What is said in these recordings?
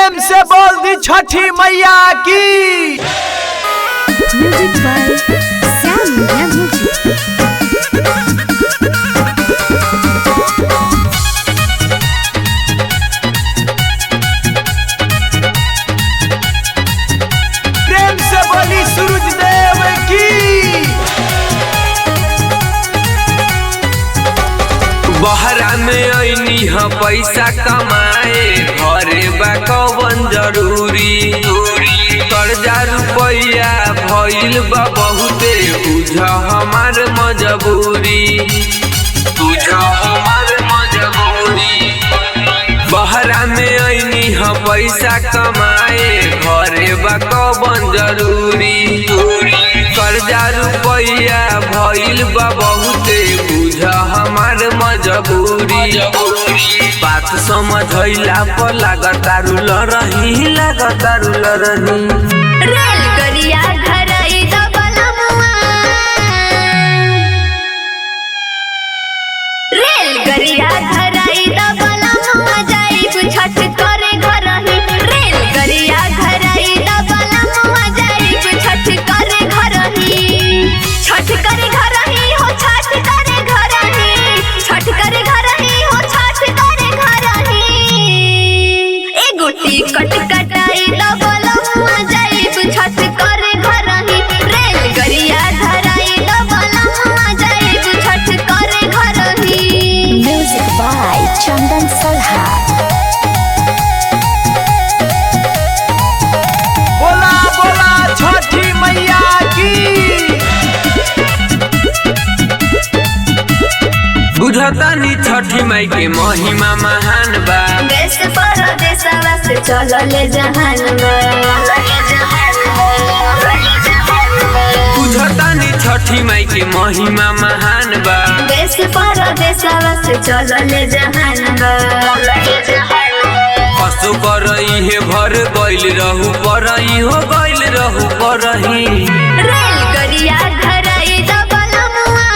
प्रेम से बोल दी छठी मैया की। Music by Shyam music. प्रेम से बोली सूरज देव की। बहरा में अइनी ह पैसा कमाए, घरे बा कवन जरूरी। कर्जा रुपया भइल बा बहुते, बुझ हमार मजबूरी। बहरा में अइनी ह पैसा कमाए, घरे बा कवन जरूरी। कर्जा रुपया भइल बा बहुते, बुझ हमार मजबूरी। बात समझैला पर लागतारू लरही। रेलगड़िया धराई दबलमुआ, रेलगड़िया धराई दबलमुआ, जाइब छठ करे घरही। रेलगड़िया धराई दबलमुआ, जाइब छठ करे घरही। छठ करे घरही हो, छठ करे घरही। छठ करे घरही हो, छठ करे घरही। एगो टिकट कटाई दबलमुआ, जाइब छठ करे घरही। रेलगड़िया धराई दबलमुआ, जाइब छठ करे घरही। म्यूजिक बाय चंदन सलहा। बोला बोला छठी मैया की। बुझतानी छठी माई के महिमा महान बा। देश परदेशवा से चलले जहान बुझतानी छठी माई के महिमा महान बा। देश परदेशवा से चलले जहान पशु करई हे भर गइल रहू परई हो, गइल रहू परही। रेलगड़िया धराई दबलमुआ,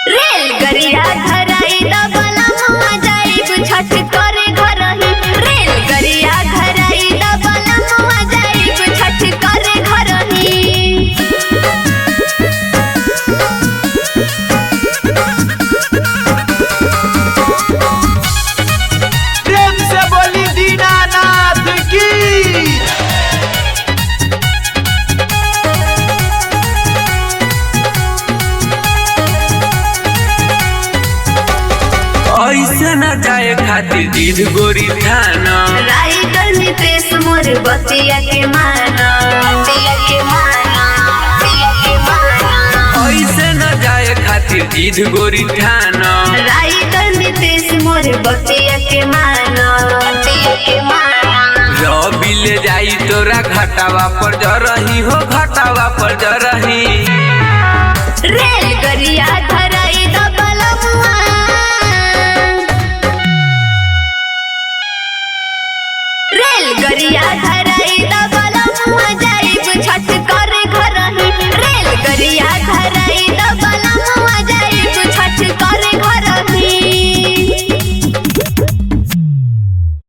रेलगड़िया धराई दबलमुआ, जाइब छठ करे घरही। रेलगड़िया धराई दबलमुआ, जाइब छठ करे घरही। प्रेम से बोली दीनानाथ की। ऐसे न जाए खातिर जिद गोरी थाना। राइटर नितेश मोर बतिया के माना, बतिया के माना, बतिया के माना। ऐसे न जाए खातिर जिद गोरी थाना। राइटर नितेश मोर बतिया के माना, बतिया के माना। रवि ले जाई तोरा घटावा पर जरही हो, घटावा पर जरही। रेलगड़िया